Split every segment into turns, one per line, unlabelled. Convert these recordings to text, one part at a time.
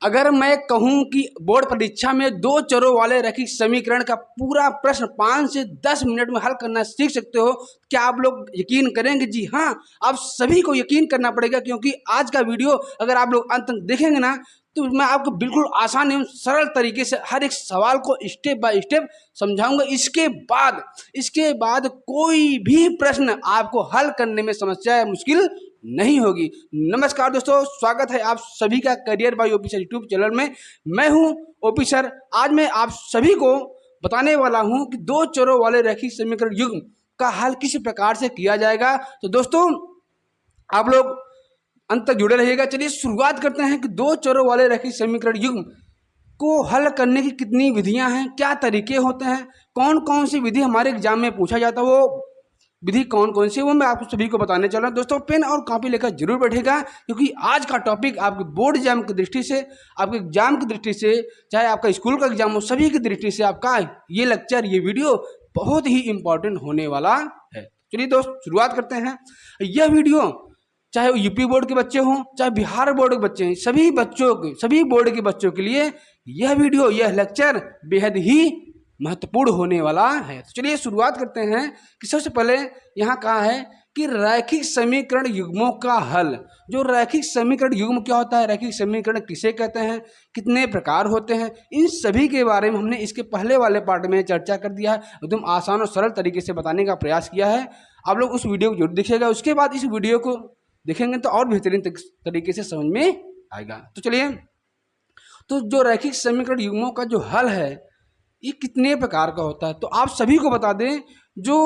अगर मैं कहूं कि बोर्ड परीक्षा में दो चरों वाले रैखिक समीकरण का पूरा प्रश्न 5 से 10 मिनट में हल करना सीख सकते हो, क्या आप लोग यकीन करेंगे? जी हाँ, आप सभी को यकीन करना पड़ेगा, क्योंकि आज का वीडियो अगर आप लोग अंत तक देखेंगे ना तो मैं आपको बिल्कुल आसान एवं सरल तरीके से हर एक सवाल को स्टेप बाय स्टेप समझाऊंगा। इसके बाद कोई भी प्रश्न आपको हल करने में समस्या या मुश्किल नहीं होगी। नमस्कार दोस्तों, स्वागत है आप सभी का career bye OP sir YouTube channel में। मैं हूं ओपी सर। आज मैं आप सभी को बताने वाला हूं कि दो चरों वाले रैखिक समीकरण युग्म का हल किस प्रकार से किया जाएगा। तो दोस्तों आप लोग अंत तक जुड़े रहिएगा। चलिए शुरुआत करते हैं कि दो चरों वाले रैखिक समीकरण युग्म को हल करने की कितनी विधियां हैं, क्या तरीके होते हैं, कौन कौन सी विधि हमारे एग्जाम में पूछा जाता है, वो विधि कौन कौन सी है वो मैं आप सभी को बताने चल रहा हूं। दोस्तों पेन और कॉपी लेकर जरूर बैठेगा, क्योंकि आज का टॉपिक आपके बोर्ड एग्जाम की दृष्टि से, आपके एग्जाम की दृष्टि से, चाहे आपका स्कूल का एग्जाम हो, सभी की दृष्टि से आपका ये लेक्चर, ये वीडियो बहुत ही इंपॉर्टेंट होने वाला है। चलिए दोस्त शुरुआत करते हैं। यह वीडियो चाहे यूपी बोर्ड के बच्चे हों, चाहे बिहार बोर्ड के बच्चे हैं, सभी बोर्ड के बच्चों के लिए यह वीडियो, यह लेक्चर बेहद ही महत्वपूर्ण होने वाला है। तो चलिए शुरुआत करते हैं कि सबसे पहले यहाँ कहा है कि रैखिक समीकरण युग्मों का हल। जो रैखिक समीकरण युग्म क्या होता है, रैखिक समीकरण किसे कहते हैं, कितने प्रकार होते हैं, इन सभी के बारे में हमने इसके पहले वाले पार्ट में चर्चा कर दिया है। एकदम आसान और सरल तरीके से बताने का प्रयास किया है। आप लोग उस वीडियो को जरूर देखिएगा, उसके बाद इस वीडियो को देखेंगे तो और बेहतरीन तरीके से समझ में आएगा। तो चलिए, तो जो रैखिक समीकरण युग्मों का जो हल है ये कितने प्रकार का होता है, तो आप सभी को बता दें जो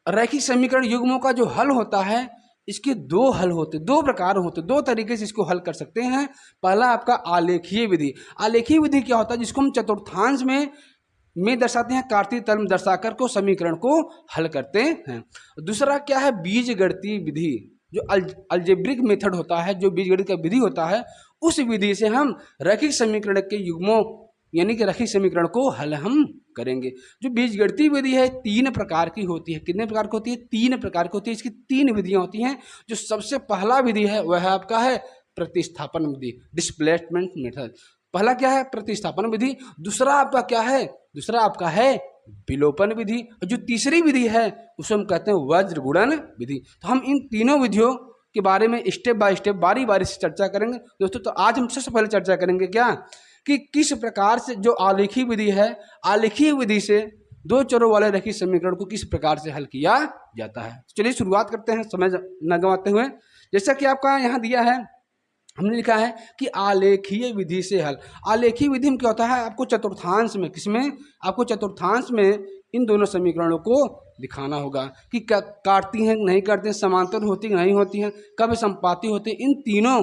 रैखिक समीकरण युग्मों का जो हल होता है इसके दो हल होते, दो प्रकार होते, दो तरीके से इसको हल कर सकते हैं। पहला आपका आलेखीय विधि। आलेखीय विधि क्या होता है, जिसको हम चतुर्थांश में दर्शाते हैं, कार्तीय तल दर्शाकर को समीकरण को हल करते हैं। दूसरा क्या है, बीजगणितीय विधि। जो अलजेब्रिक मेथड होता है, जो बीजगणित का विधि होता है, उस विधि से हम रैखिक समीकरण के युग्मों यानी कि रैखिक समीकरण को हल हम करेंगे। जो बीजगणितीय विधि है 3 प्रकार की होती है। कितने प्रकार की होती है? 3 प्रकार की होती है। इसकी 3 विधियां होती हैं। जो सबसे पहला विधि है वह आपका है प्रतिस्थापन विधि, डिस्प्लेसमेंट मेथड। पहला क्या है? प्रतिस्थापन विधि। दूसरा आपका क्या है? दूसरा आपका है विलोपन विधि। और जो तीसरी विधि है उसे हम कहते हैं वज्र गुणन विधि। तो हम इन तीनों विधियों के बारे में स्टेप बाय स्टेप बारी बारी से चर्चा करेंगे दोस्तों। तो आज हम सबसे पहले चर्चा करेंगे क्या कि किस प्रकार से जो आलेखीय विधि है, आलेखीय विधि से दो चरों वाले रैखिक समीकरण को किस प्रकार से हल किया जाता है। चलिए शुरुआत करते हैं समय न गंवाते हुए। जैसा कि आपका यहाँ दिया है, हमने लिखा है कि आलेखीय विधि से हल। आलेखीय विधि में क्या होता है, आपको चतुर्थांश में, किसमें? आपको चतुर्थांश में इन दोनों समीकरणों को दिखाना होगा कि काटती हैं नहीं काटती हैं, समांतर होती हैं नहीं होती हैं, कब संपाती होती हैं। इन तीनों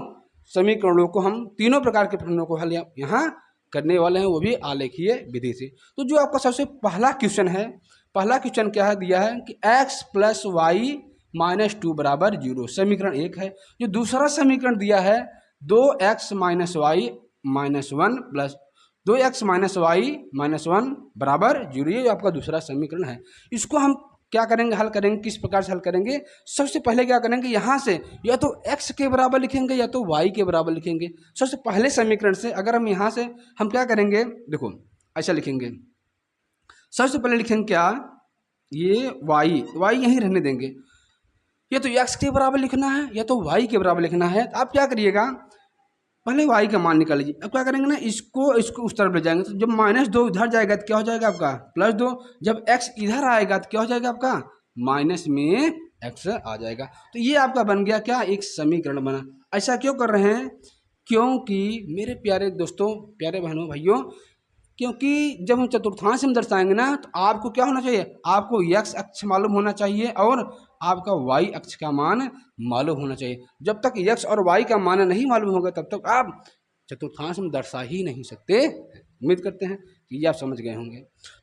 समीकरणों को हम, तीनों प्रकार के प्रश्नों को हल यहाँ करने वाले हैं, वो भी आलेखीय विधि से। तो जो आपका सबसे पहला क्वेश्चन है, पहला क्वेश्चन क्या है दिया है कि x + y - 2 = 0, समीकरण 1 है। जो दूसरा समीकरण दिया है 2x - y - 1 + 2x - y - 1 = 0, ये आपका दूसरा समीकरण है। इसको हम क्या करेंगे, हल करेंगे। किस प्रकार से हल करेंगे? सबसे पहले क्या करेंगे, यहाँ से या तो x के बराबर लिखेंगे या तो y के बराबर लिखेंगे। सबसे पहले समीकरण से अगर हम यहाँ से हम क्या करेंगे, देखो ऐसा लिखेंगे। सबसे पहले लिखेंगे क्या, ये y यहीं रहने देंगे। या तो x के बराबर लिखना है या तो y के बराबर लिखना है। तो आप क्या करिएगा, पहले y का मान निकाल लीजिए। अब क्या करेंगे ना, इसको उस तरफ ले जाएंगे। तो जब -2 इधर जाएगा तो क्या हो जाएगा आपका +2। जब x इधर आएगा तो क्या हो जाएगा आपका माइनस में x आ जाएगा। तो ये आपका बन गया क्या, एक समीकरण बना। ऐसा क्यों कर रहे हैं? क्योंकि मेरे प्यारे दोस्तों, प्यारे बहनों भाइयों, क्योंकि जब हम चतुर्थांश में दर्शाएंगे ना तो आपको क्या होना चाहिए, आपको x अक्ष मालूम होना चाहिए और आपका y अक्ष का मान मालूम होना चाहिए। जब तक x और y का मान नहीं मालूम होगा तब तक आप चतुर्थांश में दर्शा ही नहीं सकते। उम्मीद करते हैं कि ये आप समझ गए होंगे।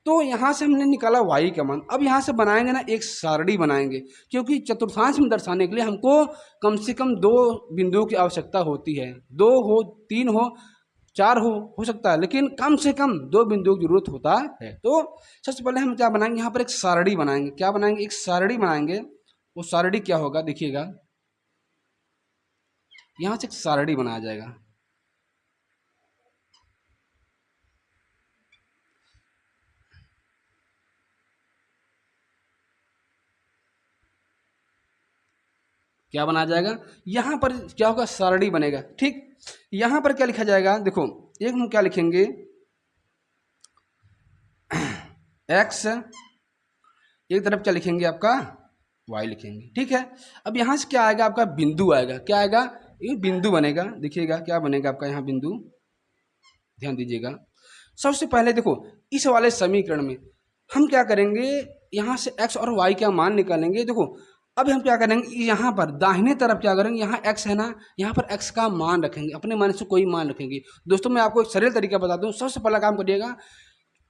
तो यहाँ से हमने निकाला y का मान। अब यहाँ से बनाएंगे ना एक सारणी बनाएंगे, क्योंकि चतुर्थांश में दर्शाने के लिए हमको कम से कम 2 बिंदुओं की आवश्यकता होती है। 2 हो, 3 हो, 4 हो सकता है, लेकिन कम से कम 2 बिंदुओं की जरूरत होता है। तो सबसे पहले हम क्या बनाएंगे, यहाँ पर एक सारणी बनाएंगे। क्या बनाएंगे? एक सारणी बनाएंगे। वो सारणी क्या होगा देखिएगा, यहाँ से एक सारणी बनाया जाएगा। क्या बना जाएगा, यहाँ पर क्या होगा, सारणी बनेगा। ठीक, यहाँ पर क्या लिखा जाएगा, देखो एक हम क्या लिखेंगे, x, एक तरफ क्या लिखेंगे आपका y लिखेंगे। ठीक है, अब यहाँ से क्या आएगा आपका बिंदु आएगा, क्या आएगा, ये बिंदु बनेगा। देखिएगा क्या बनेगा आपका यहाँ बिंदु, ध्यान दीजिएगा। सबसे पहले देखो इस वाले समीकरण में हम क्या करेंगे, यहाँ से x और y का मान निकालेंगे। देखो अब हम क्या करेंगे, यहाँ पर दाहिने तरफ क्या करेंगे, यहाँ x है ना, यहाँ पर x का मान रखेंगे, अपने मन से कोई मान रखेंगे। दोस्तों मैं आपको एक सरल तरीका बताता हूँ। सबसे पहला काम करिएगा,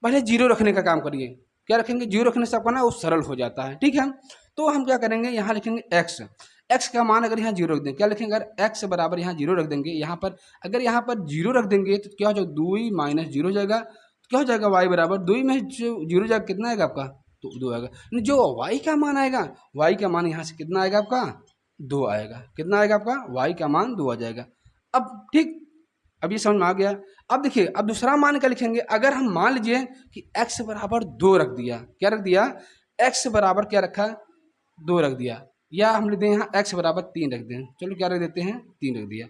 पहले जीरो रखने का काम करिए। क्या रखेंगे, जीरो रखने से आपका ना वो सरल हो जाता है। ठीक है, तो हम क्या करेंगे, यहाँ लिखेंगे x, x का मान अगर यहाँ जीरो रख देंगे, क्या लिखेंगे, अगर x बराबर यहाँ जीरो रख देंगे, यहाँ पर अगर यहाँ पर जीरो रख देंगे तो क्या हो जाएगा, 2 माइनस जीरो हो जाएगा। तो क्या हो जाएगा, y बराबर 2 में जीरो जाएगा, कितना आएगा आपका, तो 2 आएगा। जो y का मान आएगा, y का मान यहाँ से कितना आएगा आपका, 2 आएगा। कितना आएगा आपका, y का मान 2 आ जाएगा। अब ठीक, अब ये समझ में आ गया। अब देखिए अब दूसरा मान क्या लिखेंगे, अगर हम मान लीजिए कि x बराबर 2 रख दिया, क्या रख दिया, x बराबर क्या रखा, 2 रख दिया, या हम लिख दें यहाँ x बराबर 3 रख दें। चलो क्या रख देते हैं, 3 रख दिया।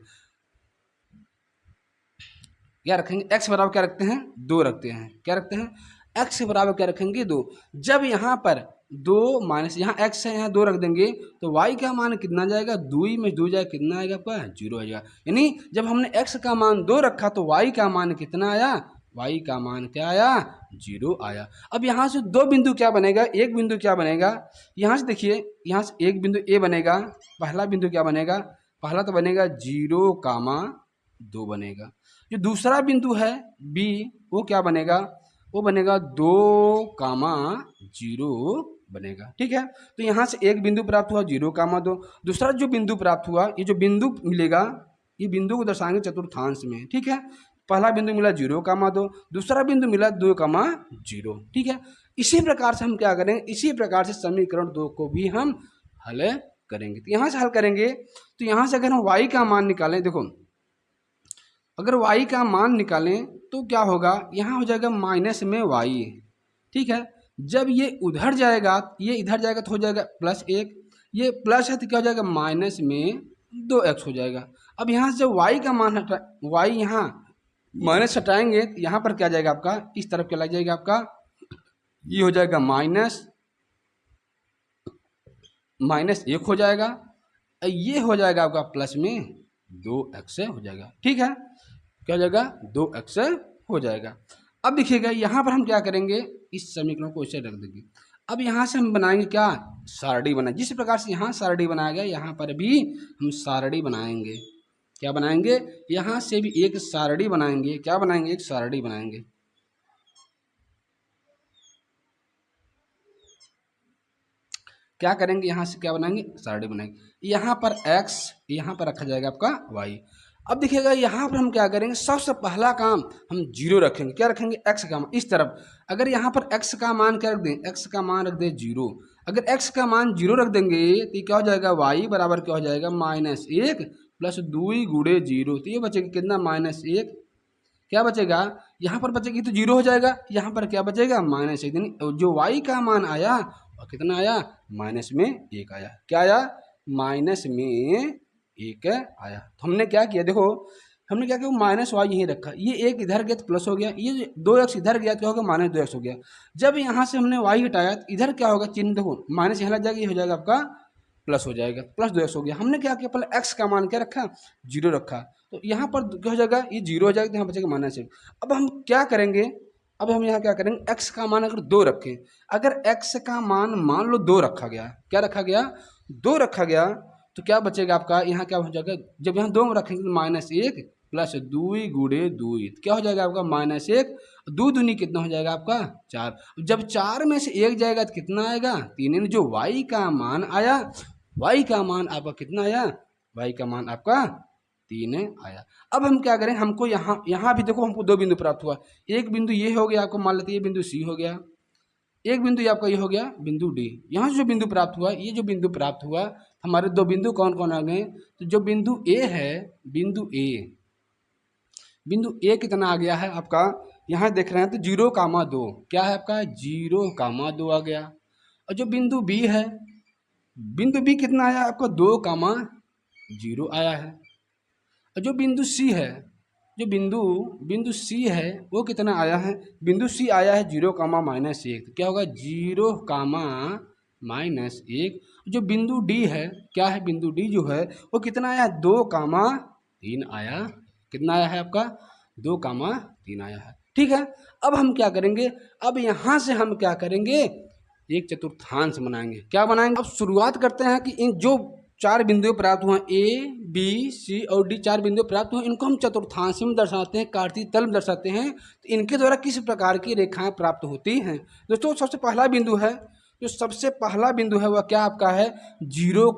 क्या रखेंगे, x बराबर क्या रखते हैं, 2 रखते हैं। क्या रखते हैं, x बराबर क्या रखेंगे, 2। जब यहाँ पर 2 माइनस यहाँ x है, यहाँ 2 रख देंगे तो y का मान कितना जाएगा, 2 में 2 जाएगा, कितना आएगा आपका, 0 आएगा। यानी जब हमने x का मान 2 रखा तो y का मान कितना आया, y का मान क्या आया, 0 आया। अब यहाँ से दो बिंदु क्या बनेगा, एक बिंदु क्या बनेगा, यहाँ से देखिए, यहाँ से एक बिंदु a बनेगा। पहला बिंदु क्या बनेगा, पहला तो बनेगा 0,2 बनेगा। जो दूसरा बिंदु है b, वो क्या बनेगा, वो बनेगा 2,0 बनेगा। ठीक है, तो यहाँ से एक बिंदु प्राप्त हुआ 0,2। दूसरा जो बिंदु प्राप्त हुआ, ये जो बिंदु मिलेगा, ये बिंदु को दर्शाएंगे चतुर्थांश में। ठीक है, पहला बिंदु मिला 0,2, दूसरा बिंदु मिला 2,0। ठीक है, इसी प्रकार से हम क्या करेंगे, इसी प्रकार से समीकरण 2 को भी हम हल करेंगे। तो यहाँ से हल करेंगे, तो यहाँ से अगर हम y का मान निकालें, देखो अगर y का मान निकालें तो क्या होगा, यहाँ हो जाएगा माइनस में y। ठीक है, जब ये उधर जाएगा, ये इधर जाएगा तो हो जाएगा +1, ये प्लस है तो क्या हो जाएगा, माइनस में 2x हो जाएगा। अब यहाँ से जब y का मान हटा, y यहाँ माइनस हटाएंगे तो यहाँ पर क्या जाएगा आपका, इस तरफ क्या लग जाएगा आपका, ये हो जाएगा -1 हो जाएगा, ये हो जाएगा आपका प्लस में 2x हो जाएगा। ठीक है, क्या हो जाएगा, 2x हो जाएगा। अब देखिएगा यहाँ पर हम क्या करेंगे, इस समीकरण को इसे रख देंगे। अब यहाँ से हम बनाएंगे क्या, सारणी बनाए। जिस प्रकार से यहाँ सारणी बनाया गया, यहाँ पर भी हम सारणी बनाएंगे। क्या बनाएंगे, यहाँ से भी एक सारणी बनाएंगे। क्या बनाएंगे, एक सारणी बनाएंगे। क्या करेंगे, यहाँ से क्या बनाएंगे, सारणी बनाएंगे। यहाँ पर x, यहाँ पर रखा जाएगा आपका y। अब देखिएगा यहाँ पर हम क्या करेंगे, सबसे पहला काम हम 0 रखेंगे। क्या रखेंगे, x का मान इस तरफ। अगर यहाँ पर x का मान क्या रख दें, x का मान रख दें 0। अगर x का मान 0 रख देंगे तो क्या हो जाएगा, y बराबर क्या हो जाएगा, -1 + 2 × 0। तो ये बचेगा कितना, -1। क्या बचेगा, यहाँ पर बचेगी तो 0 हो जाएगा, यहाँ पर क्या बचेगा, -1। जो y का मान आया और कितना आया, -1 आया। क्या आया, -1 आया। तो हमने क्या किया, देखो हमने क्या किया, -y यहीं रखा, ये 1 इधर गया तो प्लस हो गया, ये 2x इधर गया तो क्या होगा, -2x हो गया। जब यहाँ से हमने y हटाया तो इधर क्या होगा, चिन्ह देखो माइनस यहाँ लग जाएगा, ये हो जाएगा आपका प्लस हो जाएगा, +2x हो गया। हमने क्या किया, पहले x का मान क्या रखा, 0 रखा, तो यहाँ पर क्या हो जाएगा, ये 0 हो जाएगा, तो यहाँ बचेगा -1। अब हम क्या करेंगे, अब हम यहाँ क्या करेंगे, x का मान अगर 2 रखें, अगर x का मान मान लो 2 रखा गया, क्या रखा गया, 2 रखा गया, तो क्या बचेगा आपका, यहाँ क्या हो जाएगा, जब यहाँ 2 रखेंगे तो -1 + 2 × 2, क्या हो जाएगा आपका, -1। 2 दूनी कितना हो जाएगा आपका, 4। जब 4 में से 1 जाएगा तो कितना आएगा, 3। जो y का मान आया, y का मान आपका कितना आया, y का मान आपका 3 आया। अब हम क्या करें, हमको यहाँ भी देखो हमको 2 बिंदु प्राप्त हुआ। एक बिंदु ये हो गया, आपको मान लेते हैं ये बिंदु C हो गया, एक बिंदु ये आपका ये हो गया बिंदु D। यहाँ जो बिंदु प्राप्त हुआ, ये जो बिंदु प्राप्त हुआ, हमारे 2 बिंदु कौन कौन आ गए, तो जो बिंदु A है, बिंदु A कितना आ गया है आपका, यहाँ देख रहे हैं तो 0,2, क्या है आपका, 0,2 आ गया। और जो बिंदु B है, बिंदु B कितना आया आपका, 2,4 जीरो आया है। और जो बिंदु सी है, जो बिंदु बिंदु सी है वो कितना आया है? बिंदु सी आया है 0, -1। तो क्या होगा? 0, -1। जो बिंदु डी है, क्या है? बिंदु डी जो है वो कितना आया? 2, 3 आया। कितना आया है आपका? 2, 3 आया है। ठीक है, अब हम क्या करेंगे? अब यहाँ से हम क्या करेंगे? एक चतुर्थांश बनाएंगे। क्या बनाएंगे? अब शुरुआत करते हैं कि इन जो 4 बिंदु प्राप्त हुए, ए बी सी और डी 4 बिंदु प्राप्त हुए, इनको हम चतुर्थांश में दर्शाते हैं, कार्तीय तल में दर्शाते हैं। तो इनके द्वारा किस प्रकार की रेखाएं प्राप्त होती हैं? दोस्तों सबसे पहला बिंदु है, जो सबसे पहला बिंदु है वह क्या आपका है? 0,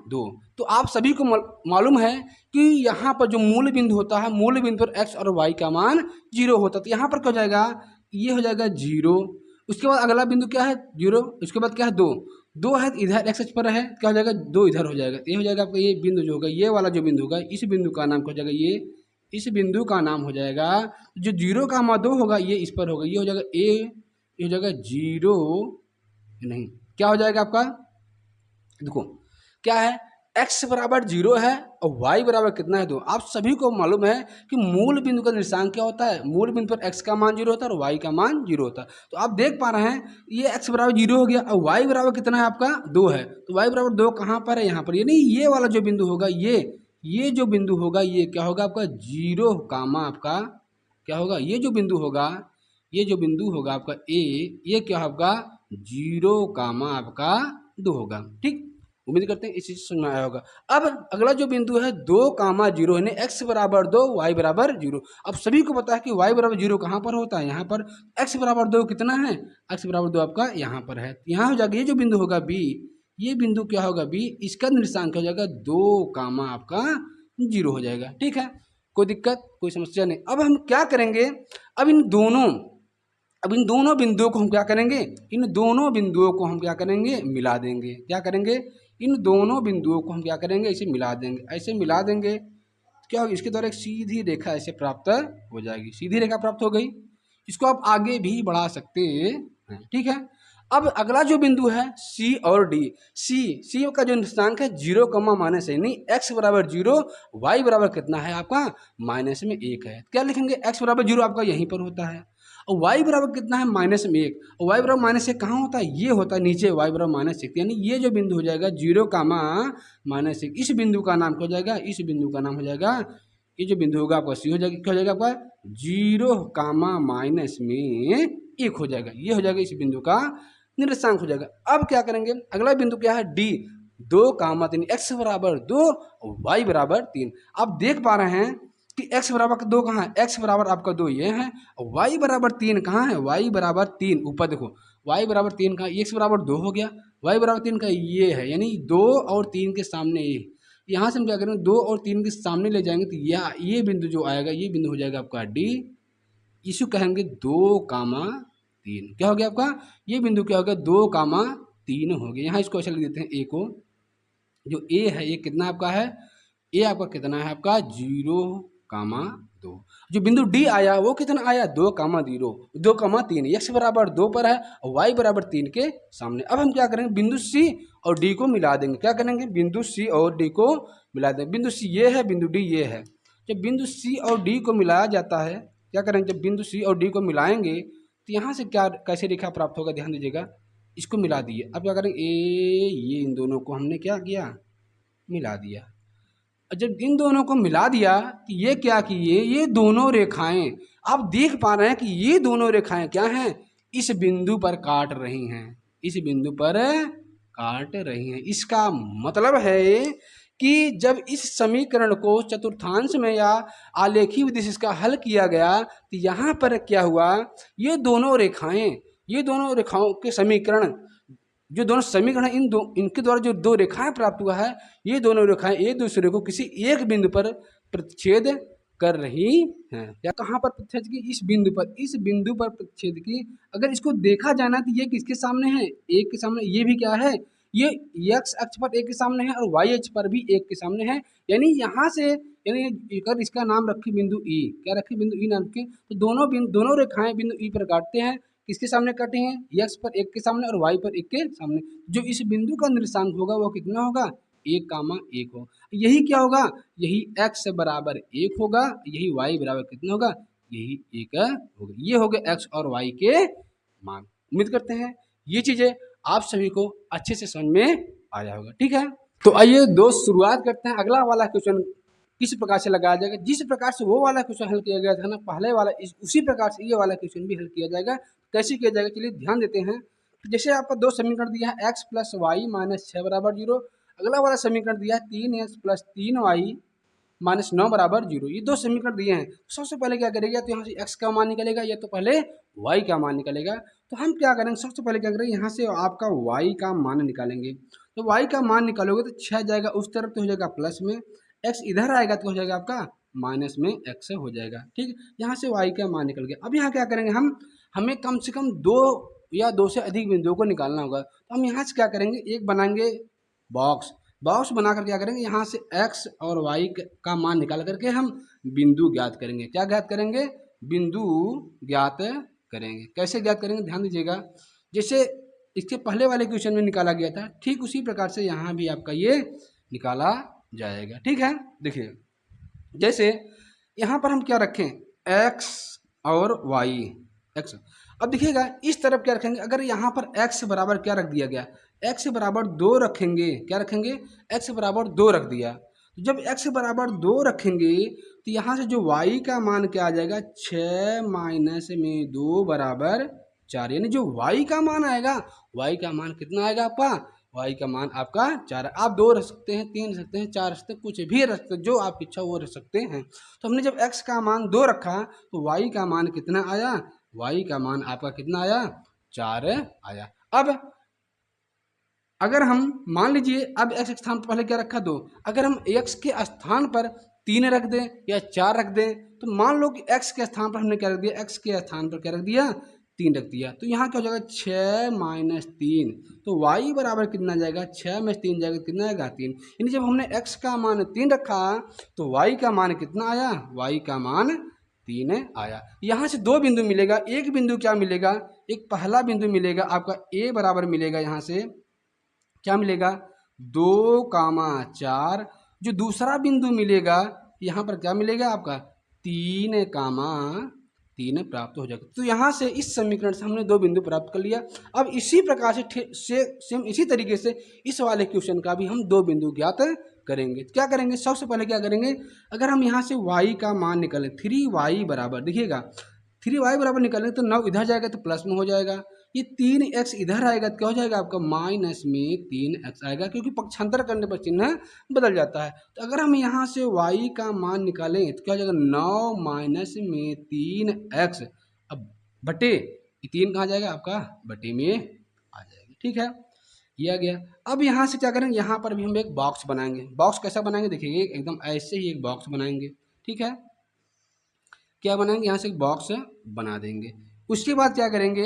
2। तो आप सभी को मालूम है कि यहाँ पर जो मूल बिंदु होता है, मूल बिंदु पर x और y का मान 0 होता है। तो यहाँ पर क्या हो जाएगा? ये हो जाएगा 0। उसके बाद अगला बिंदु क्या है? 0। उसके बाद क्या है? 2 है, इधर x अक्ष पर है, क्या हो जाएगा? 2 इधर हो जाएगा। ये हो जाएगा आपका, ये बिंदु जो होगा, ये वाला जो बिंदु होगा, इस बिंदु का नाम क्या हो जाएगा? ये इस बिंदु का नाम हो जाएगा, जो 0 का मान 2 होगा ये इस पर होगा, ये हो जाएगा a, ये हो जाएगा 0 नहीं, क्या हो जाएगा आपका? देखो क्या है, x बराबर 0 है और y बराबर कितना है? 2। आप सभी को मालूम है कि मूल बिंदु का निर्देशांक क्या होता है? मूल बिंदु पर x का मान 0 होता है और y का मान 0 होता है। तो आप देख पा रहे हैं ये x बराबर 0 हो गया और y बराबर कितना है आपका? 2 है। तो y बराबर 2 कहाँ पर है? यहाँ पर। यानी ये वाला जो बिंदु होगा, ये जो बिंदु होगा, ये क्या होगा आपका? 0, आपका क्या होगा? ये जो बिंदु होगा, ये जो बिंदु होगा आपका a, ये क्या होगा? 0, आपका 2 होगा। ठीक, उम्मीद करते हैं इस चीज समझ में आया होगा। अब अगला जो बिंदु है 2, 0, यानी x बराबर 2, y बराबर 0। अब सभी को पता है कि y बराबर 0 कहाँ पर होता है? यहाँ पर। x बराबर 2 कितना है? x बराबर 2 आपका यहाँ पर है। यहाँ हो जाएगा, ये जो बिंदु होगा b, ये बिंदु क्या होगा? b, इसका निर्देशांक हो जाएगा 2, आपका 0 हो जाएगा। ठीक है, कोई दिक्कत, कोई समस्या नहीं। अब हम क्या करेंगे? अब इन दोनों बिंदुओं को हम क्या करेंगे? इन दोनों बिंदुओं को हम क्या करेंगे? मिला देंगे। क्या करेंगे? इन दोनों बिंदुओं को हम क्या करेंगे? इसे मिला देंगे। ऐसे मिला देंगे क्या होगा? इसके द्वारा एक सीधी रेखा ऐसे प्राप्त हो जाएगी। सीधी रेखा प्राप्त हो गई। इसको आप आगे भी बढ़ा सकते हैं। ठीक है, अब अगला जो बिंदु है सी और डी। सी का जो निर्देशांक है 0, -, यानी x बराबर 0, y बराबर कितना है आपका? -1 है। क्या लिखेंगे? x बराबर 0 आपका यहीं पर होता है और y बराबर कितना है? -1। और y बराबर -1 कहाँ होता है? ये होता है नीचे, y बराबर -1। यानी ये जो बिंदु हो जाएगा 0, -1, इस बिंदु का नाम क्या हो जाएगा? इस बिंदु का नाम हो जाएगा, ये जो बिंदु होगा आपका सी हो जाएगा, क्या हो जाएगा आपका? 0, -1 हो जाएगा। ये हो जाएगा इस बिंदु का निर्देशांक हो जाएगा। अब क्या करेंगे? अगला बिंदु क्या है? डी। 2, 3, x बराबर 2 और y बराबर 3। आप देख पा रहे हैं कि x बराबर 2 कहाँ है? x बराबर आपका 2 ये है और y बराबर 3 कहाँ है? y बराबर 3 ऊपर देखो, y बराबर 3 कहाँ? x बराबर 2 हो गया, y बराबर 3 का ये है, यानी 2 और 3 के सामने ये। यहाँ से हम क्या करेंगे? 2 और 3 के सामने ले जाएंगे तो ये बिंदु जो आएगा, ये बिंदु हो जाएगा आपका डी। इसे कहेंगे 2, 3। क्या हो गया आपका? ये बिंदु क्या हो गया? 2, 3 हो गया। यहाँ इसको ऐसे लिख देते हैं, ए को। जो ए है ये कितना आपका है? ए आपका कितना है आपका? 0, 2। जो बिंदु डी आया वो कितना आया? 2, 0, 2, 3। x बराबर 2 पर है और y बराबर 3 के सामने। अब हम क्या करेंगे? बिंदु सी और डी को मिला देंगे। क्या करेंगे? बिंदु सी और डी को मिला देंगे। बिंदु सी ये है, बिंदु डी ये है। जब बिंदु सी और डी को मिलाया जाता है, क्या करेंगे? जब बिंदु सी और डी को मिलाएंगे तो यहाँ से क्या, कैसे रेखा प्राप्त होगा? ध्यान दीजिएगा, इसको मिला दिए। अब क्या करेंगे? ये इन दोनों को हमने क्या किया? मिला दिया। और जब इन दोनों को मिला दिया तो ये क्या किए? ये दोनों रेखाएं, आप देख पा रहे हैं कि ये दोनों रेखाएं क्या हैं? इस बिंदु पर काट रही हैं, इस बिंदु पर काट रही हैं। इसका मतलब है कि जब इस समीकरण को चतुर्थांश में या आलेखी विधि से इसका हल किया गया तो यहाँ पर क्या हुआ? ये दोनों रेखाओं के समीकरण, जो दोनों समीकरण इनके द्वारा जो 2 रेखाएं प्राप्त हुआ है, ये दोनों रेखाएं एक दूसरे को किसी एक बिंदु पर प्रतिच्छेद कर रही हैं। या कहाँ पर प्रतिच्छेद की? इस बिंदु पर प्रतिच्छेद की। अगर इसको देखा जाना तो ये किसके सामने है? एक के सामने। ये भी क्या है? ये x अक्ष पर एक के सामने है और y अक्ष पर भी एक के सामने है। यानी यहाँ से, यानी अगर इसका नाम रखे बिंदु ई, क्या रखे? बिंदु ई नाम रखे। तो दोनों रेखाएं बिंदु ई पर काटते हैं। किसके सामने काटे हैं? x पर एक के सामने और y पर एक के सामने। जो इस बिंदु का निर्देशांक होगा वो कितना होगा? 1 कामा 1 हो। यही क्या होगा, यही x बराबर 1 होगा, यही y बराबर कितना होगा, यही 1 होगा। ये हो गए x और y के मान। उम्मीद करते हैं ये चीजें आप सभी को अच्छे से समझ में आया होगा। ठीक है, तो आइए दोस्त शुरुआत करते हैं। अगला वाला क्वेश्चन किस प्रकार से लगाया जाएगा, जिस प्रकार से वो वाला क्वेश्चन हल किया गया था ना पहले वाला, उसी प्रकार से ये वाला क्वेश्चन भी हल किया जाएगा। कैसे किया जाएगा चलिए ध्यान देते हैं। जैसे आपका दो समीकरण दिया है x प्लस वाई माइनस 6 बराबर 0, अगला वाला समीकरण दिया है 3x प्लस 3y माइनस 9 बराबर 0। ये दो समीकरण दिए हैं। सबसे पहले क्या करेगा, तो यहाँ से x का मान निकलेगा या तो पहले y का मान निकलेगा। तो हम क्या करेंगे, सबसे पहले क्या करेंगे, यहाँ से आपका y का मान निकालेंगे। तो y का मान निकालोगे तो 6 जाएगा उस तरफ तो हो जाएगा प्लस में, x इधर आएगा तो हो जाएगा आपका माइनस में x हो जाएगा। ठीक, यहाँ से y का मान निकल गया। अब यहाँ क्या करेंगे, हमें कम से कम 2 या 2 से अधिक बिंदुओं को निकालना होगा। तो हम यहाँ से क्या करेंगे, एक बनाएंगे बॉक्स बनाकर क्या करेंगे, यहाँ से x और y का मान निकाल करके हम बिंदु ज्ञात करेंगे। क्या ज्ञात करेंगे, बिंदु ज्ञात करेंगे। कैसे ज्ञात करेंगे ध्यान दीजिएगा, जैसे इसके पहले वाले क्वेश्चन में निकाला गया था ठीक उसी प्रकार से यहाँ भी आपका ये निकाला जाएगा। ठीक है, देखिए जैसे यहाँ पर हम क्या रखें, x और y, x। अब देखिएगा इस तरफ क्या रखेंगे, अगर यहाँ पर x बराबर क्या रख दिया गया, x बराबर 2 रखेंगे, क्या रखेंगे, x बराबर 2 रख दिया। तो जब x बराबर 2 रखेंगे तो यहाँ से जो y का मान क्या आ जाएगा, 6 माइनस में 2 बराबर 4। यानी जो y का मान आएगा, y का मान कितना आएगा आपका, y का मान आपका 4। आप 2 रख सकते हैं, 3 रख सकते हैं, 4 रख सकते हैं, कुछ भी रख सकते हैं, जो आपकी इच्छा वो रख सकते हैं। तो हमने जब x का मान 2 रखा तो y का मान कितना आया, y का मान आपका कितना आया, 4 आया। अब अगर हम मान लीजिए अब x के स्थान पर पहले क्या रखा 2, अगर हम x के स्थान पर 3 रख दें या 4 रख दें, तो मान लो कि x के स्थान पर हमने क्या रख दिया, x के स्थान पर क्या रख दिया, 3 रख दिया। तो यहाँ क्या हो जाएगा, 6 माइनस 3, तो y बराबर कितना जाएगा, 6 में 3 जाएगा कितना आएगा, 3। यानी जब हमने x का मान 3 रखा तो y का मान कितना आया, y का मान 3 आया। यहाँ से दो बिंदु मिलेगा, एक बिंदु क्या मिलेगा, एक पहला बिंदु मिलेगा आपका a बराबर मिलेगा, यहाँ से क्या मिलेगा 2,4। जो दूसरा बिंदु मिलेगा यहाँ पर क्या मिलेगा आपका 3,3 प्राप्त हो जाएगा। तो यहाँ से इस समीकरण से हमने दो बिंदु प्राप्त कर लिया। अब इसी प्रकार से सेम इसी तरीके से इस वाले क्वेश्चन का भी हम दो बिंदु ज्ञात करेंगे। क्या करेंगे, सबसे पहले क्या करेंगे, अगर हम यहाँ से y का मान निकालें 3y बराबर, देखिएगा 3y बराबर निकालेंगे तो 9 इधर जाएगा तो प्लस में हो जाएगा, ये 3x इधर आएगा तो क्या हो जाएगा आपका माइनस में 3x आएगा, क्योंकि पक्षांतर करने पर चिन्ह बदल जाता है। तो अगर हम यहाँ से y का मान निकालें तो क्या हो जाएगा 9 माइनस में 3x, अब बटे 3 कहाँ जाएगा आपका, बटे में आ जाएगा। ठीक है, ये आ गया। अब यहाँ से क्या करेंगे, यहाँ पर भी हम एक बॉक्स बनाएंगे। बॉक्स कैसा बनाएंगे, देखिए एकदम ऐसे ही एक बॉक्स बनाएंगे। ठीक है, क्या बनाएंगे, यहाँ से एक बॉक्स बना देंगे। उसके बाद क्या करेंगे,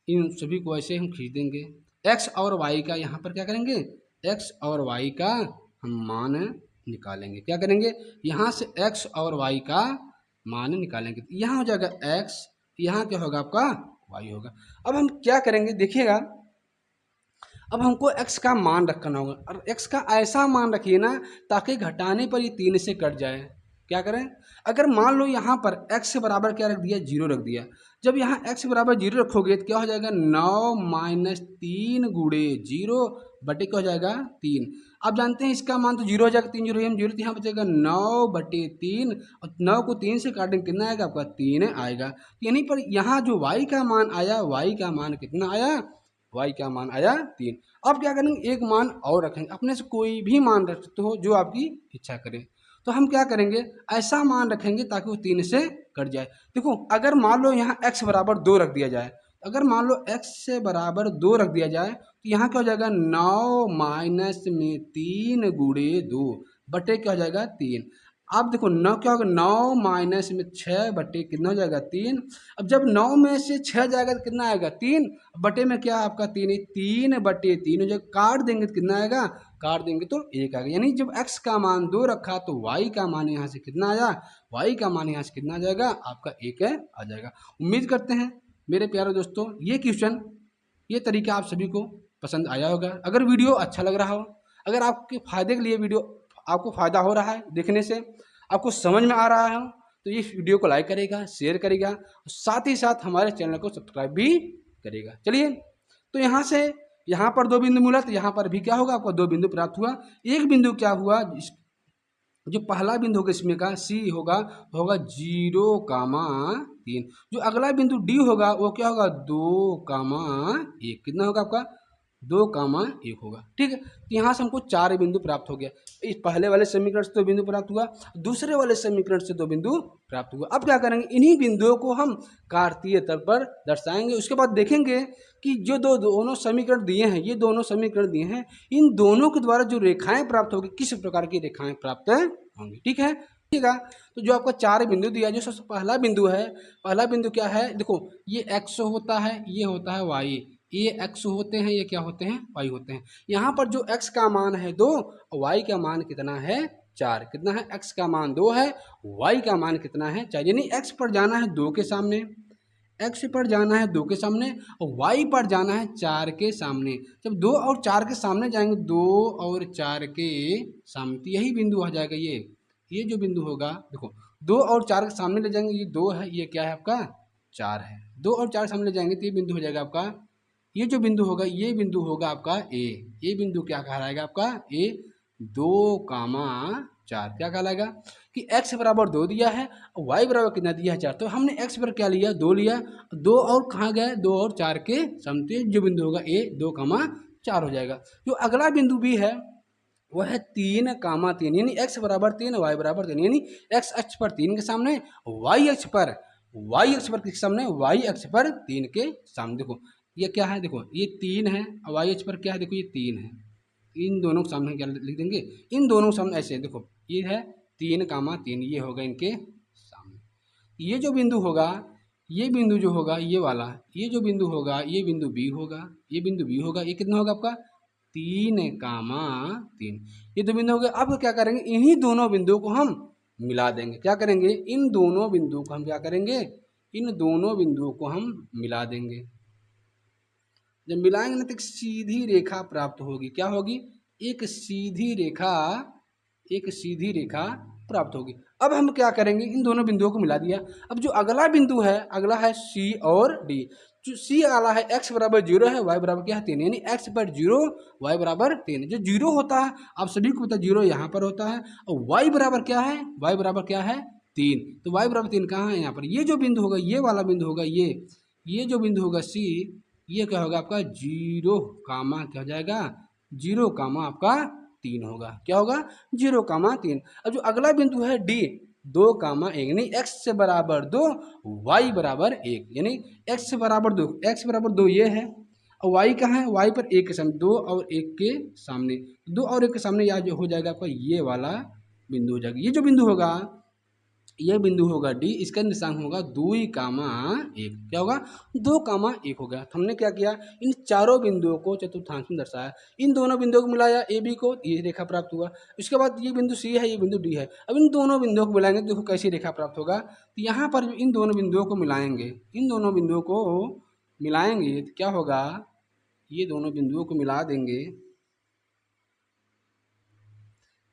इन सभी को ऐसे हम खींच देंगे। x और y का यहाँ पर क्या करेंगे, x और y का हम मान निकालेंगे। क्या करेंगे, यहाँ से x और y का मान निकालेंगे। यहाँ हो जाएगा x, यहाँ क्या होगा आपका y होगा। अब हम क्या करेंगे, देखिएगा अब हमको x का मान रखना होगा, और x का ऐसा मान रखिए ना ताकि घटाने पर ये 3 से कट जाए। क्या करें, अगर मान लो यहाँ पर x बराबर क्या रख दिया, 0 रख दिया। जब यहाँ x बराबर 0 रखोगे तो क्या हो जाएगा 9 माइनस 3 गुणे 0 बटे क्या हो जाएगा 3। आप जानते हैं इसका मान तो 0 हो जाएगा, 3 0 हम 0, तो यहाँ बचेगा 9 बटे 3, और 9 को 3 से काटेंगे कितना आएगा आपका 3 आएगा। यानी पर यहाँ जो y का मान आया, y का मान कितना आया, y का मान आया 3। अब क्या करेंगे, एक मान और रखेंगे, अपने से कोई भी मान रख सकते हो जो आपकी इच्छा करें। तो हम क्या करेंगे, ऐसा मान रखेंगे ताकि वो 3 से कट जाए। देखो अगर मान लो यहाँ x बराबर 2 रख दिया जाए, अगर मान लो x से बराबर 2 रख दिया जाए तो यहाँ क्या हो जाएगा 9 माइनस में 3 गुणे 2 बटे क्या हो जाएगा 3। अब देखो 9 क्या होगा, 9 माइनस में 6 बटे कितना हो जाएगा 3। अब जब 9 में से 6 जाएगा तो कितना आएगा 3, बटे में क्या आपका 3 है, 3 बटे 3 हो जाएगा। काट देंगे तो कितना आएगा, काट देंगे तो 1 आएगा। यानी जब x का मान 2 रखा तो y का मान यहाँ से कितना आया, y का मान यहाँ से कितना आ जाएगा आपका 1 आ जाएगा। उम्मीद करते हैं मेरे प्यारे दोस्तों ये क्वेश्चन, ये तरीका आप सभी को पसंद आया होगा। अगर वीडियो अच्छा लग रहा हो, अगर आपके फायदे के लिए वीडियो आपको फ़ायदा हो रहा है देखने से, आपको समझ में आ रहा है तो इस वीडियो को लाइक करेगा, शेयर करेगा और साथ ही साथ हमारे चैनल को सब्सक्राइब भी करेगा। चलिए, तो यहाँ से यहाँ पर 2 बिंदु मिला तो यहाँ पर भी क्या होगा, आपको 2 बिंदु प्राप्त हुआ। एक बिंदु क्या हुआ, जो पहला बिंदु होगा इसमें का सी होगा 0,3। जो अगला बिंदु डी होगा वो क्या होगा 2,1। कितना होगा आपका 2,1 होगा। ठीक है, तो यहाँ से हमको 4 बिंदु प्राप्त हो गया। इस पहले वाले समीकरण से 2 बिंदु प्राप्त हुआ, दूसरे वाले समीकरण से 2 बिंदु प्राप्त हुआ। अब क्या करेंगे, इन्हीं बिंदुओं को हम कार्तीय तल पर दर्शाएंगे। उसके बाद देखेंगे कि जो दोनों समीकरण दिए हैं, ये दोनों समीकरण दिए हैं, इन दोनों के द्वारा जो रेखाएं प्राप्त होगी, किस प्रकार की रेखाएं प्राप्त होंगी। ठीक है, ठीक है। तो जो आपका 4 बिंदु दिया, जो सबसे पहला बिंदु है, पहला बिंदु क्या है, देखो ये x होता है, ये होता है y, ये x होते हैं, ये क्या होते हैं y होते हैं। यहाँ पर जो x का मान है 2, y का मान कितना है 4। कितना है, x का मान 2 है, y का मान कितना है 4। यानी x पर जाना है 2 के सामने, x पर जाना है 2 के सामने और y पर जाना है 4 के सामने। जब 2 और 4 के सामने जाएंगे, 2 और 4 के सामने, तो यही बिंदु आ जाएगा। ये जो बिंदु होगा, देखो 2 और 4 के सामने ले जाएंगे, ये 2 है, ये क्या है आपका 4 है। 2 और 4 सामने ले जाएंगे तो ये बिंदु हो जाएगा आपका, ये जो बिंदु होगा, ये बिंदु होगा आपका ए। ये बिंदु क्या कहलाएगा आपका ए, 2,4। क्या कहलाएगा कि x बराबर 2 दिया है और y बराबर कितना दिया है 4। तो हमने x पर क्या लिया, 2 लिया, 2 और कहाँ गए, 2 और 4 के सामने जो बिंदु होगा ए 2,4 हो जाएगा। जो अगला बिंदु भी है वह है 3,3, यानी x बराबर 3, y बराबर 3, यानी x अक्ष पर 3 के सामने, y अक्ष पर किसके सामने, y अक्ष पर 3 के सामने। देखो ये क्या है, देखो ये 3 है और y अक्ष पर क्या है, देखो ये 3 है। इन दोनों के सामने क्या लिख देंगे, इन दोनों के सामने ऐसे, देखो ये है 3,3, ये होगा इनके सामने। ये जो बिंदु होगा, ये बिंदु जो होगा ये वाला, ये जो बिंदु होगा ये बिंदु बी होगा, ये बिंदु बी होगा। ये कितना होगा आपका 3,3। ये 2 बिंदु हो गए। अब क्या करेंगे, इन्हीं दोनों बिंदुओं को हम मिला देंगे। क्या करेंगे, इन दोनों बिंदुओं को हम क्या करेंगे, इन दोनों बिंदुओं को हम मिला देंगे। जब मिलाएंगे ना तो एक सीधी रेखा प्राप्त होगी। क्या होगी, एक सीधी रेखा प्राप्त होगी। अब हम क्या करेंगे, इन दोनों बिंदुओं को मिला दिया। अब जो अगला बिंदु है, अगला है सी और डी। जो सी वाला है x बराबर 0 है, y बराबर क्या है 3, यानी x पर 0, y बराबर 3। जो 0 होता है आप सभी को पता है, 0 यहाँ पर होता है और y बराबर क्या है, y बराबर क्या है 3। तो y बराबर 3 कहाँ है, यहाँ पर। ये जो बिंदु होगा, ये वाला बिंदु होगा, ये जो बिंदु होगा सी, ये क्या होगा आपका 0, क्या हो जाएगा 0, आपका 3 होगा। क्या होगा 0,3। अब जो अगला बिंदु है डी, 2,1, यानी x से बराबर 2, y बराबर 1, यानी x बराबर 2 ये है और y कहाँ है, y पर 1 के सामने, 2 और 1 के सामने, 2 और 1 के सामने यहाँ जो हो जाएगा आपका ये वाला बिंदु हो जाएगा। ये जो बिंदु होगा, ये बिंदु होगा डी, इसका निशान होगा 2,1। क्या होगा 2,1 हो गया। हमने क्या किया, इन चारों बिंदुओं को चतुर्थांश में दर्शाया, इन दोनों बिंदुओं को मिलाया, ए बी को, ये रेखा प्राप्त हुआ। उसके बाद ये बिंदु सी है, ये बिंदु डी है। अब इन दोनों बिंदुओं को मिलाएंगे, देखो कैसी रेखा प्राप्त होगा। तो यहाँ पर इन दोनों बिंदुओं को मिलाएंगे, इन दोनों बिंदुओं को मिलाएंगे तो क्या होगा, ये दोनों बिंदुओं को मिला देंगे।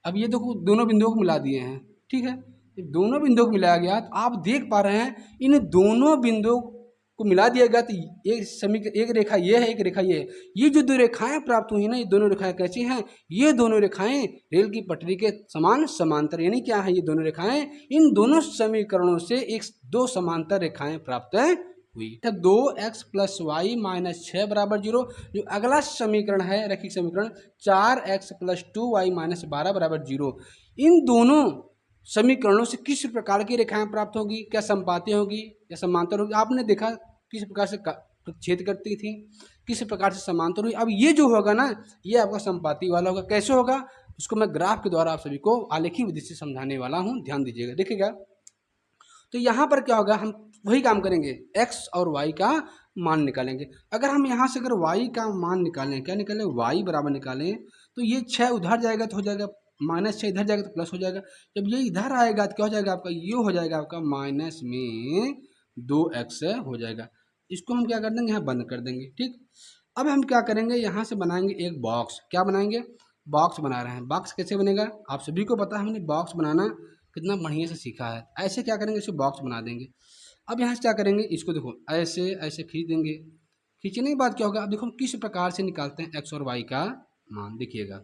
अब ये देखो दोनों बिंदुओं को मिला दिए हैं, ठीक है, दोनों बिंदुओं को मिलाया गया। तो आप देख पा रहे हैं इन दोनों बिंदुओं को मिला दिया गया। तो एक रेखा ये है, एक रेखा ये है। ये जो 2 रेखाएं प्राप्त हुई ना, ये दोनों रेखाएं कैसी हैं, ये दोनों रेखाएं रेल की पटरी के समान समांतर, यानी क्या है, ये दोनों रेखाएं, इन दोनों समीकरणों से 2 समांतर रेखाएं प्राप्त हुई। 2x + y - 6 बराबर 0। जो अगला समीकरण है, रैखिक समीकरण 4x + 2y - 12 बराबर 0। इन दोनों समीकरणों से किस प्रकार की रेखाएं प्राप्त होगी, क्या संपाती होगी या समांतर होगी। आपने देखा किस प्रकार से छेद करती थी, किस प्रकार से समांतर हुई। अब ये जो होगा ना, ये आपका संपाती वाला होगा। कैसे होगा, उसको मैं ग्राफ के द्वारा आप सभी को आलेखी विधि से समझाने वाला हूँ, ध्यान दीजिएगा, देखिएगा। तो यहाँ पर क्या होगा, हम वही काम करेंगे, x और y का मान निकालेंगे। अगर हम यहाँ से अगर y का मान निकालें, क्या निकालें, y बराबर निकालें, तो ये 6 उधर जाएगा तो हो जाएगा -6, इधर जाएगा तो प्लस हो जाएगा। जब ये इधर आएगा तो क्या हो जाएगा आपका, ये हो जाएगा आपका माइनस में 2x हो जाएगा। इसको हम क्या कर देंगे, यहाँ बंद कर देंगे। ठीक, अब हम क्या करेंगे, यहाँ से बनाएंगे एक बॉक्स। क्या बनाएंगे, बॉक्स बना रहे हैं। बॉक्स कैसे बनेगा आप सभी को पता है, हमने बॉक्स बनाना कितना बढ़िया से सीखा है। ऐसे क्या करेंगे, इसे बॉक्स बना देंगे। अब यहाँ से क्या करेंगे, इसको देखो ऐसे ऐसे खींच देंगे। खींचने के बाद क्या होगा, अब देखो हम किस प्रकार से निकालते हैं एक्स और वाई का मान। देखिएगा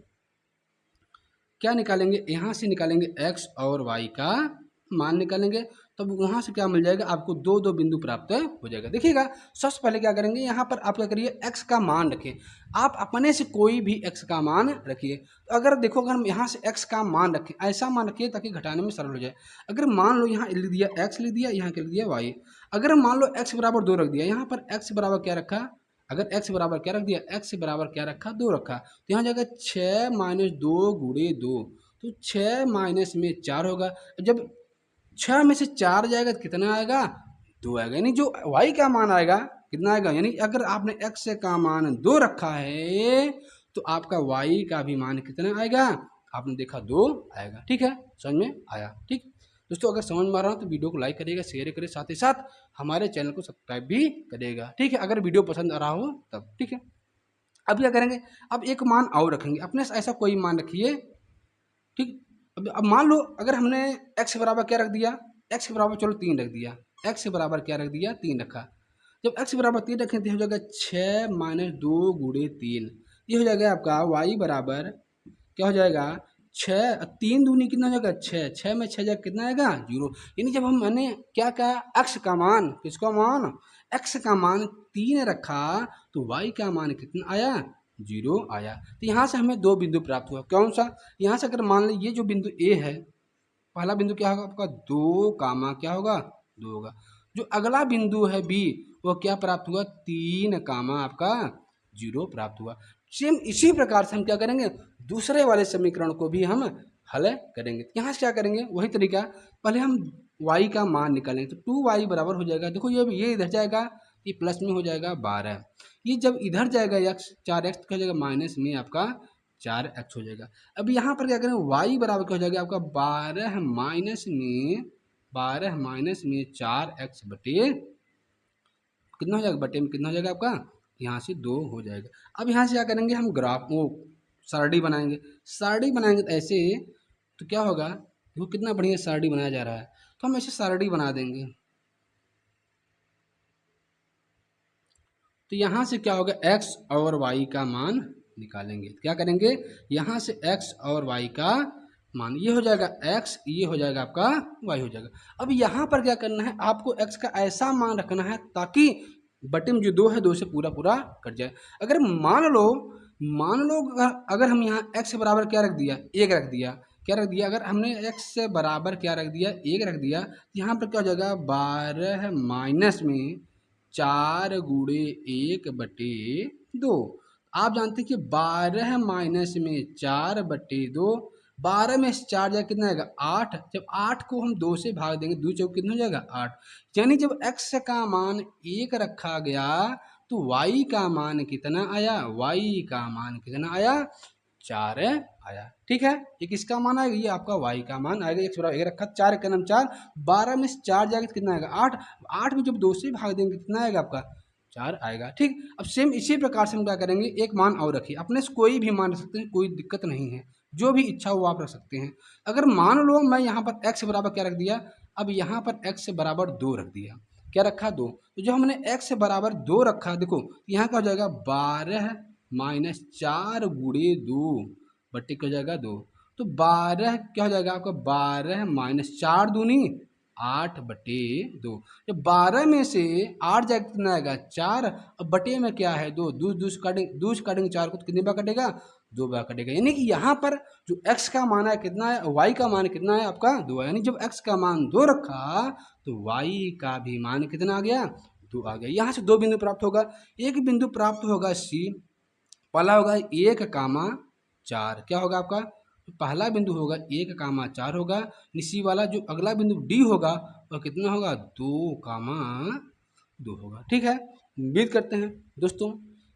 क्या निकालेंगे, यहाँ से निकालेंगे एक्स और वाई का मान निकालेंगे, तब वहाँ से क्या मिल जाएगा आपको, दो दो बिंदु प्राप्त हो जाएगा। देखिएगा सबसे पहले क्या करेंगे, यहाँ पर आप क्या करिए, एक्स का मान रखें। आप अपने से कोई भी एक्स का मान रखिए। तो अगर देखो, अगर हम यहाँ से एक्स का मान रखें, ऐसा मान रखिए ताकि घटाने में सरल हो जाए। अगर मान लो यहाँ लिख दिया एक्स, लिख दिया यहाँ लिख दिया वाई। अगर मान लो एक्स बराबर 2 रख दिया, यहाँ पर एक्स बराबर क्या रखा, अगर x बराबर क्या रख दिया, x बराबर क्या रखा, 2 रखा, तो यहाँ जाएगा 6 माइनस 2 गुणे 2, तो 6 माइनस में 4 होगा। जब 6 में से 4 जाएगा तो कितना आएगा, 2 आएगा। यानी जो y का मान आएगा कितना आएगा, यानी अगर आपने x का मान 2 रखा है तो आपका y का भी मान कितना आएगा, आपने देखा 2 आएगा। ठीक है, समझ में आया। ठीक दोस्तों, अगर समझ में आ रहा हो तो वीडियो को लाइक करिएगा, शेयर करिए, साथ ही साथ हमारे चैनल को सब्सक्राइब भी करिएगा। ठीक है, अगर वीडियो पसंद आ रहा हो तब। ठीक है, अब क्या करेंगे, अब एक मान और रखेंगे, अपने से ऐसा कोई मान रखिए। ठीक, अब मान लो अगर हमने x बराबर क्या रख दिया, x बराबर चलो 3 रख दिया, x बराबर क्या रख दिया, 3 रखा। जब x बराबर 3 रखें तो हो जाएगा 6 माइनस 2 गुणे 3, ये हो जाएगा आपका y बराबर क्या हो जाएगा, 6, 3 दूनी कितना हो जाएगा 6, 6 में 6 जाएगा कितना आएगा 0। यानी जब हम मैंने क्या कहा, x का मान, किसका मान, x का मान 3 रखा तो y का मान कितना आया, 0 आया। तो यहाँ से हमें 2 बिंदु प्राप्त हुआ। कौन सा, यहाँ से अगर मान लें ये जो बिंदु A है, पहला बिंदु क्या होगा आपका 2 कामा क्या होगा 2 होगा। जो अगला बिंदु है B, वो क्या प्राप्त हुआ, 3 कामा आपका 0 प्राप्त हुआ। सेम इसी प्रकार से हम क्या करेंगे, दूसरे वाले समीकरण को भी हम हल करेंगे। यहाँ से क्या करेंगे, वही तरीका, पहले हम y का मान निकालेंगे। तो 2y बराबर हो जाएगा, देखो ये इधर जाएगा, ये प्लस में हो जाएगा 12, ये जब इधर जाएगा x 4x क्या हो जाएगा, माइनस में आपका 4x हो जाएगा। अब यहाँ पर क्या करें, y बराबर क्या हो जाएगा आपका 12 माइनस में 4x बटे कितना हो जाएगा, बटे में कितना हो जाएगा आपका, यहाँ से 2 हो जाएगा। अब यहाँ से क्या करेंगे, हम ग्राफ वो सरडी बनाएंगे। सरडी बनाएंगे तो ऐसे, तो क्या होगा, देखो कितना बढ़िया सरडी बनाया जा रहा है, तो हम ऐसे सरडी बना देंगे। तो यहाँ से क्या होगा, x और y का मान निकालेंगे। क्या करेंगे, यहाँ से x और y का मान, ये हो जाएगा x, ये हो जाएगा आपका y हो जाएगा। अब यहाँ पर क्या करना है, आपको x का ऐसा मान रखना है ताकि बटे में जो 2 है 2 से पूरा पूरा कट जाए। अगर मान लो अगर हम यहाँ x बराबर क्या रख दिया, 1 रख दिया, क्या रख दिया, अगर हमने x से बराबर क्या रख दिया, 1 रख दिया, यहाँ पर क्या हो जाएगा 12 माइनस में 4 गुणे 1 बटे 2। आप जानते हैं कि 12 माइनस में 4 बटे 2, 12 में से 4 जाए कितना आएगा 8। जब 8 को हम 2 से भाग देंगे, 2 चौक कितना हो जाएगा 8। यानी जब x का मान 1 रखा गया तो y का मान कितना आया, y का मान कितना आया, 4 आया। ठीक है, ये किसका मान आएगा, ये आपका y का मान आएगा। x बराबर 1 रखा, 4 का नाम 4, 12 में से 4 जाएगा तो कितना आएगा 8, 8 में जब 2 से भाग देंगे कितना आएगा आपका 4 आएगा। ठीक, अब सेम इसी प्रकार से हम क्या करेंगे, एक मान और रखिए, अपने से कोई भी मान रख सकते हैं, कोई दिक्कत नहीं है, जो भी इच्छा हो आप रख सकते हैं। अगर मान लो मैं यहाँ पर x बराबर क्या रख दिया, अब यहाँ पर x बराबर 2 रख दिया, क्या रखा 2, तो जो हमने x बराबर 2 रखा, देखो यहाँ क्या हो जाएगा 12 माइनस 4 गुणे 2 बट्टे क्या हो जाएगा 2, तो 12 क्या हो जाएगा आपका 12 माइनस 4 दूनी 8 बटे 2। जब 12 में से 8 जाएगा कितना आएगा 4, अब बटे में क्या है 2, दूस काटेंगे 4 को तो कितनी बार कटेगा 2 बार कटेगा। यानी कि यहाँ पर जो x का मान है कितना है, y का मान कितना है आपका 2 है। यानी जब x का मान 2 रखा तो y का भी मान कितना आ गया 2 आ गया। यहाँ से 2 बिंदु प्राप्त होगा, एक बिंदु प्राप्त होगा C, पहला होगा 1 कामा 4, क्या होगा आपका, पहला बिंदु होगा 1 कामा 4 होगा, सी वाला जो अगला बिंदु D होगा वह कितना होगा 2 कामा 2 होगा। ठीक है, उम्मीद करते हैं दोस्तों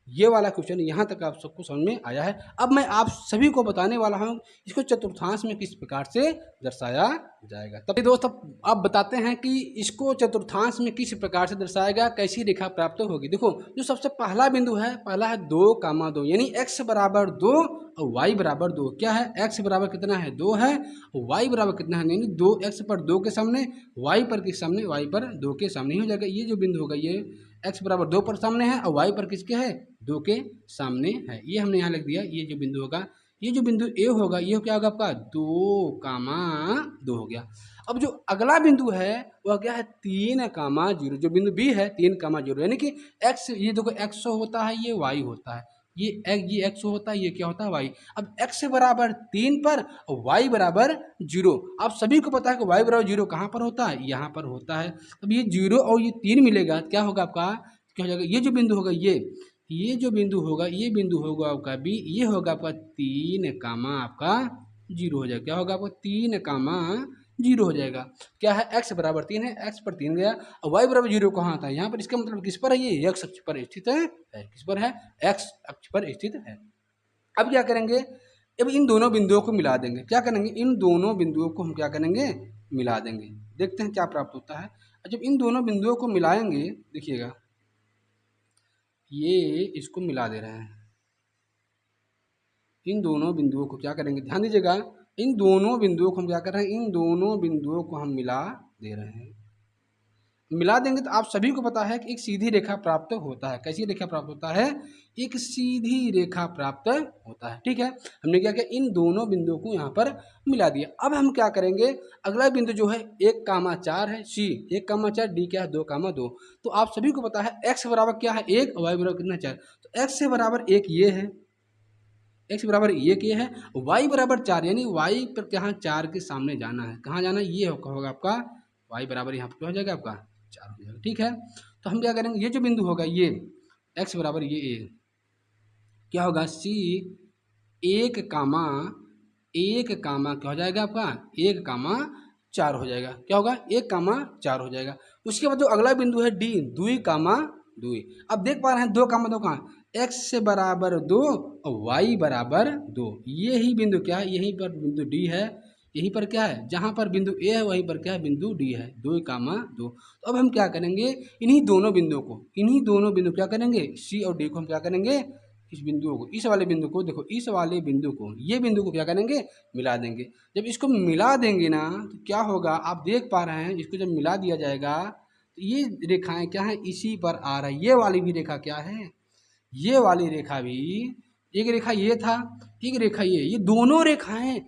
ये वाला क्वेश्चन यहाँ तक आप सबको समझ में आया है। अब मैं आप सभी को बताने वाला हूँ इसको चतुर्थांश में किस प्रकार से दर्शाया जाएगा। तब दोस्त अब बताते हैं कि इसको चतुर्थांश में किस प्रकार से दर्शाएगा, कैसी रेखा प्राप्त होगी। देखो जो सबसे पहला बिंदु है, पहला है 2, 2 यानी x बराबर 2 और y बराबर 2। क्या है, x बराबर कितना है 2 है और y बराबर कितना है, यानी 2x पर 2 के सामने, y पर किस सामने, y पर 2 के सामने ही हो जाएगा। ये जो बिंदु होगा ये x बराबर 2 पर सामने है और y पर किसके है, 2 के सामने है। ये हमने यहाँ लिख दिया। ये जो बिंदु होगा, ये जो बिंदु ए होगा, ये क्या होगा आपका 2, 2 हो गया। अब जो अगला बिंदु है वह क्या है 3, 0। जो बिंदु बी है 3, 0 यानी कि x, ये देखो x होता है, ये y होता है, ये x होता है, ये क्या होता है y। अब x बराबर 3 पर और y बराबर 0। आप सभी को पता है कि y बराबर 0 कहाँ पर होता है, यहाँ पर होता है। अब ये 0 और ये 3 मिलेगा, क्या होगा आपका, क्या हो जाएगा, ये जो बिंदु होगा, ये जो बिंदु होगा, ये बिंदु होगा आपका बी, ये होगा आपका 3, 0 हो जाएगा। क्या होगा आपको 3, 0 हो जाएगा। क्या है, x बराबर 3 है, x पर 3 गया और y बराबर 0 कहाँ था, यहाँ पर। इसका मतलब किस पर है, ये x अक्ष पर स्थित है। किस पर है, x अक्ष पर स्थित है। अब क्या करेंगे, अब इन दोनों बिंदुओं को मिला देंगे। क्या करेंगे, इन दोनों बिंदुओं को हम क्या करेंगे, मिला देंगे। देखते हैं क्या प्राप्त होता है। जब इन दोनों बिंदुओं को मिलाएंगे, देखिएगा ये इसको मिला दे रहे हैं। इन दोनों बिंदुओं को क्या करेंगे, ध्यान दीजिएगा, इन दोनों बिंदुओं को हम क्या कर रहे हैं, इन दोनों बिंदुओं को हम मिला दे रहे हैं। मिला देंगे तो आप सभी को पता है कि एक सीधी रेखा प्राप्त होता है। कैसी रेखा प्राप्त होता है, एक सीधी रेखा प्राप्त होता है। ठीक है, हमने क्या किया, इन दोनों बिंदुओं को यहाँ पर मिला दिया। अब हम क्या करेंगे, अगला बिंदु जो है 1, 4 है, सी 1, 4, डी क्या है 2, 2। तो आप सभी को पता है x बराबर क्या है 1 और y बराबर कितना 4। तो x से बराबर 1 ये है, x बराबर 1 ये है, y बराबर 4 यानी y पर यहाँ 4 के सामने जाना है। कहाँ जाना है, ये होगा आपका y बराबर यहाँ पर हो जाएगा आपका 4 हो जाएगा। ठीक है, तो हम क्या करेंगे, ये जो बिंदु होगा ये x बराबर ये a, क्या होगा c 1, क्या हो जाएगा आपका 1, 4 हो जाएगा। क्या होगा 1, 4 हो जाएगा। उसके बाद जो अगला बिंदु है d 2, 2। अब देख पा रहे हैं 2, 2 कहाँ, x से बराबर 2 और y बराबर 2। ये ही बिंदु क्या है, यहीं पर बिंदु d है, यहीं पर क्या है, जहाँ पर बिंदु a है वहीं पर क्या है, बिंदु d है, 2, 2। तो अब हम क्या करेंगे, इन्हीं दोनों बिंदु क्या करेंगे, c और d को हम क्या करेंगे, इस बिंदुओं को, इस वाले बिंदु को, देखो इस वाले बिंदु को, ये बिंदु को क्या करेंगे, मिला देंगे। जब इसको मिला देंगे ना तो क्या होगा, आप देख पा रहे हैं, इसको जब मिला दिया जाएगा तो ये रेखाएं क्या है, इसी पर आ रहा है। ये वाली भी रेखा क्या है, ये वाली रेखा भी, एक रेखा ये था, एक रेखा ये दोनों रेखाएं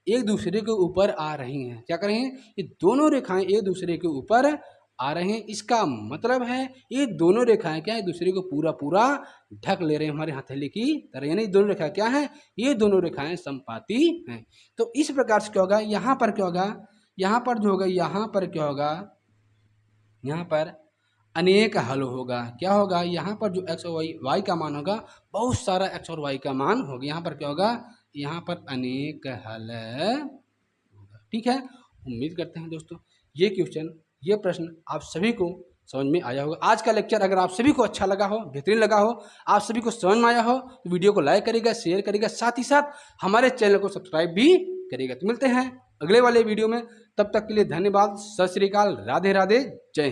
एक दूसरे के ऊपर आ रही हैं। क्या कर रही हैं, ये दोनों रेखाएं एक दूसरे के ऊपर आ रहे हैं। इसका मतलब है ये दोनों रेखाएं क्या है, एक दूसरे को पूरा ढक ले रहे हैं हमारे हथेली की तरह। यानी दोनों रेखाएं क्या है, ये दोनों रेखाएं समपाती हैं। तो इस प्रकार से क्या होगा, यहाँ पर क्या होगा, यहाँ पर जो होगा, यहाँ पर क्या होगा, यहाँ पर अनेक हल होगा। क्या होगा, यहाँ पर जो x और y का मान होगा, बहुत सारा x और y का मान होगा। यहाँ पर क्या होगा, यहाँ पर अनेक हल होगा। ठीक है, उम्मीद करते हैं दोस्तों ये क्वेश्चन, ये प्रश्न आप सभी को समझ में आया होगा। आज का लेक्चर अगर आप सभी को अच्छा लगा हो, बेहतरीन लगा हो, आप सभी को समझ में आया हो तो वीडियो को लाइक करिएगा, शेयर करिएगा, साथ ही साथ हमारे चैनल को सब्सक्राइब भी करिएगा। तो मिलते हैं अगले वाले वीडियो में, तब तक के लिए धन्यवाद, सत श्री अकाल, राधे राधे, जय हिंद।